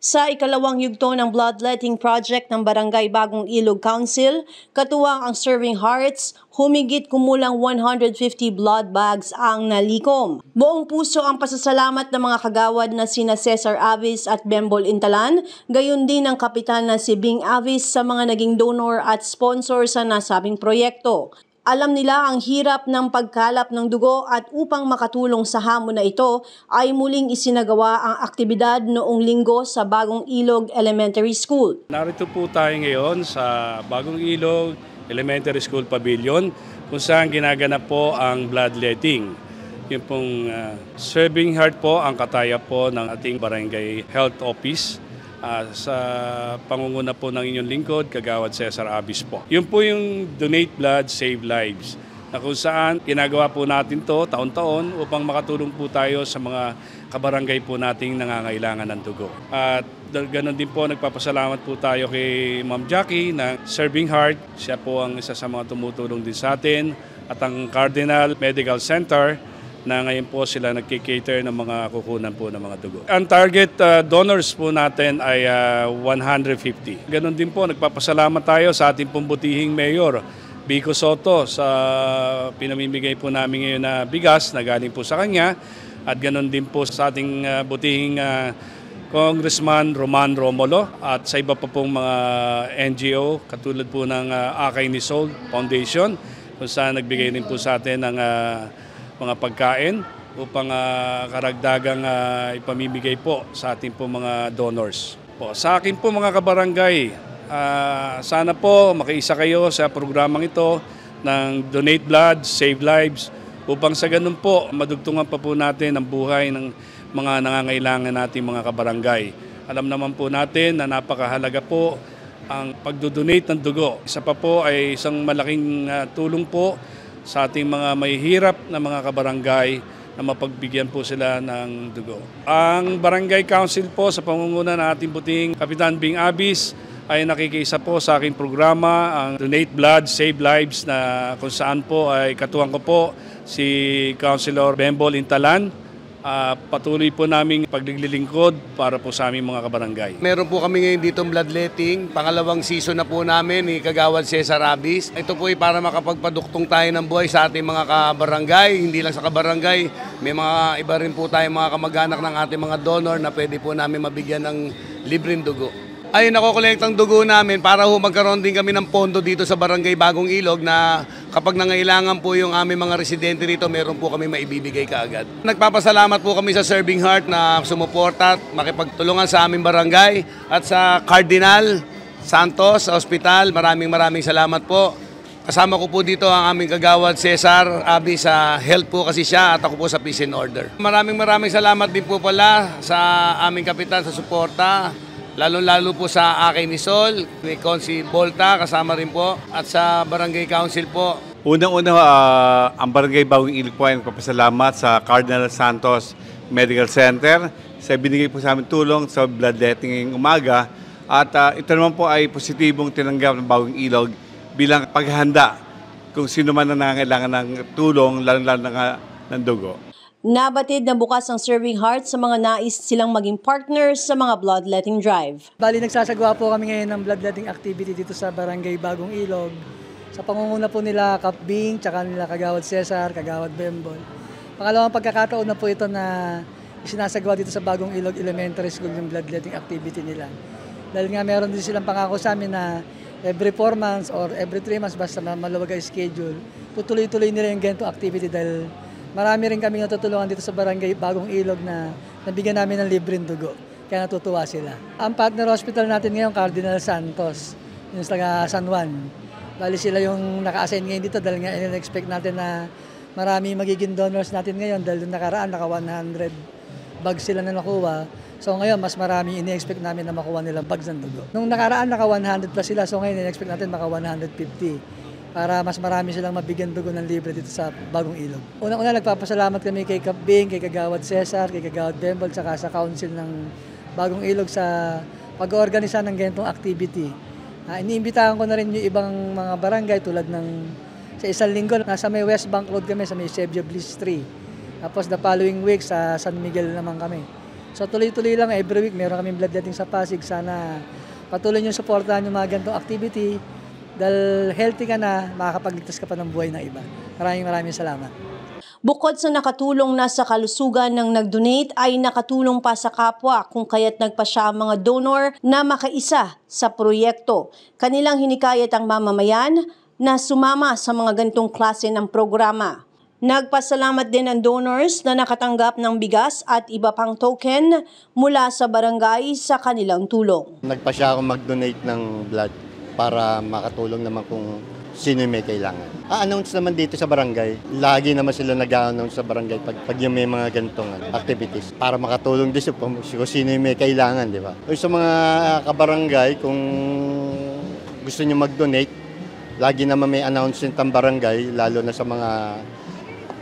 Sa ikalawang yugto ng bloodletting project ng Barangay Bagong Ilog Council, katuwang ang Serving Hearts, humigit kumulang 150 blood bags ang nalikom. Buong puso ang pasasalamat ng mga kagawad na sina Cesar Avis at Bembol Intalan, gayon din ang kapitan na si Bing Avis sa mga naging donor at sponsor sa nasabing proyekto. Alam nila ang hirap ng pagkalap ng dugo at upang makatulong sa hamon na ito ay muling isinagawa ang aktibidad noong Linggo sa Bagong Ilog Elementary School. Narito po tayo ngayon sa Bagong Ilog Elementary School Pavilion kung saan ginaganap po ang bloodletting. Yung pong Serving Heart po ang kataya po ng ating Barangay Health Office. Sa pangunguna po ng inyong lingkod, Kagawad Cesar Avis po. Yun po yung Donate Blood, Save Lives, na kung saan ginagawa po natin to taon-taon upang makatulong po tayo sa mga kabarangay po nating nangangailangan ng dugo. At ganoon din po, nagpapasalamat po tayo kay Ma'am Jackie ng Serving Heart. Siya po ang isa sa mga tumutulong din sa atin. At ang Cardinal Medical Center, na ngayon po sila nagkikater ng mga kukunan po ng mga dugo. Ang target donors po natin ay 150. Ganon din po, nagpapasalamat tayo sa ating pumbutihing Mayor, Vico Soto, sa pinamimigay po namin ngayon na bigas na galing po sa kanya. At ganon din po sa ating butihing Congressman Roman Romulo at sa iba pa pong mga NGO katulad po ng Akay ni Soul Foundation kung saan nagbigay din po sa atin ng mga pagkain upang karagdagang ipamimigay po sa ating po mga donors. Sa akin po mga kabarangay, sana po makiisa kayo sa programang ito ng Donate Blood, Save Lives upang sa ganun po madugtungan pa po natin ang buhay ng mga nangangailangan nating mga kabarangay. Alam naman po natin na napakahalaga po ang pagdodonate ng dugo. Isa pa po ay isang malaking tulong po sa ating mga may hirap na mga kabarangay na mapagbigyan po sila ng dugo. Ang Barangay Council po sa pangunguna ng ating buting Kapitan Bing Avis ay nakikiisa po sa aking programa, ang Donate Blood, Save Lives, na kung saan po ay katuwang ko po si Councilor Bembol Intalan. Patuloy po namin paglilingkod para po sa aming mga kabarangay. Meron po kami ngayon dito bloodletting. Pangalawang season na po namin ni Kagawad Cesar Avis. Ito po ay para makapagpaduktong tayo ng buhay sa ating mga kabarangay. Hindi lang sa kabarangay, may mga iba rin po tayo mga kamag-anak ng ating mga donor na pwede po namin mabigyan ng libreng dugo. Ay, nakokolektang dugo namin para magkaroon din kami ng pondo dito sa Barangay Bagong Ilog na kapag nangailangan po yung aming mga residente dito, meron po kami maibibigay kaagad. Nagpapasalamat po kami sa Serving Heart na sumuporta at makipagtulungan sa aming barangay at sa Cardinal Santos sa ospital. Maraming salamat po. Kasama ko po dito ang aming kagawad Cesar Avis sa health po kasi siya at ako po sa peace and order. Maraming salamat din po pala sa aming kapitan sa suporta. Lalo po sa Akay ni Sol, ni Consi Volta, kasama rin po, at sa Barangay Council po. Unang-una, ang Barangay Bagong Ilog po ay nagpapasalamat sa Cardinal Santos Medical Center sa binigay po sa amin tulong sa bloodletting ngayong umaga. At ito naman po ay positibong tinanggap ng Bagong Ilog bilang paghahanda kung sino man ang nangangailangan ng tulong, lalo-lalo ng dugo. Nabatid na bukas ang Serving Heart sa mga nais silang maging partners sa mga bloodletting drive. Bali, nagsasagawa po kami ngayon ng bloodletting activity dito sa Barangay Bagong Ilog. Sa pangunguna po nila Kap Bing, tsaka nila Kagawad Cesar, Kagawad Bembol. Pangalawang pagkakataon na po ito na isinasagawa dito sa Bagong Ilog Elementary School yung bloodletting activity nila. Dahil nga meron din silang pangako sa amin na every 4 months or every 3 months basta maluwag ang schedule, tutuloy-tuloy nila yung ganitong activity dahil marami rin kami natutulungan dito sa Barangay Bagong Ilog na nabigyan namin ng libreng dugo. Kaya natutuwa sila. Ang partner hospital natin ngayon, Cardinal Santos, yung sa San Juan. Bali sila yung naka-assign ngayon dito dahil nga in-expect natin na marami magiging donors natin ngayon dahil nakaraan, naka 100 bags sila na nakuha. So ngayon, mas marami ini-expect namin na makuha nilang bags ng dugo. Nung nakaraan, naka 100 plus sila. So ngayon, in-expect natin maka 150. Para mas marami silang mabigyan dugo ng libre dito sa Bagong Ilog. Unang-una, nagpapasalamat kami kay Kap Bing, kay Kagawad Cesar, kay Kagawad Bembol, saka sa Council ng Bagong Ilog sa pag-oorganisa ng ganitong activity. Iniimbitahan ko na rin yung ibang mga barangay tulad ng sa isang linggo, nasa may West Bank Road kami sa may Sebio Bliss 3. Tapos the following week sa San Miguel naman kami. So tuloy-tuloy lang, every week meron kaming bloodletting sa Pasig. Sana patuloy nyo suportahan yung mga ganitong activity dahil healthy ka na, makakapagligtas ka pa ng buhay ng iba. Maraming salamat. Bukod sa nakatulong na sa kalusugan ng nag-donate, ay nakatulong pa sa kapwa kung kaya't nagpa siya ang mga donor na makaisa sa proyekto. Kanilang hinikayat ang mamamayan na sumama sa mga ganitong klase ng programa. Nagpasalamat din ang donors na nakatanggap ng bigas at iba pang token mula sa barangay sa kanilang tulong. Nagpa siya ako mag-donate ng blood para makatulong naman kung sino may kailangan. A-announce naman dito sa barangay. Lagi naman sila nag-a-announce sa barangay pag yung may mga ganitong activities para makatulong din kung sino may kailangan, di ba? O sa mga kabarangay, kung gusto nyo mag-donate, lagi naman may announcement ang barangay, lalo na sa mga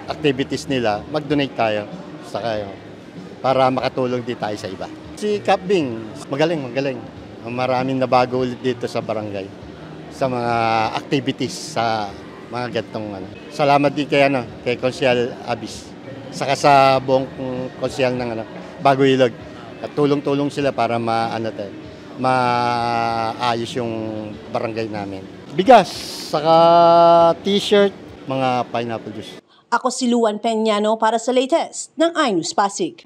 activities nila, mag-donate tayo para makatulong din tayo sa iba. Si Kap Bing, magaling. Maraming nabago ulit dito sa barangay sa mga activities sa mga gantong Salamat din kay Konsyal Abis. Saka sa buong konsyal ng Bagong Ilog. At tulong-tulong sila para maayos yung barangay namin. Bigas, saka t-shirt, mga pineapple juice. Ako si Luan Peñano para sa latest ng iNews Pasig.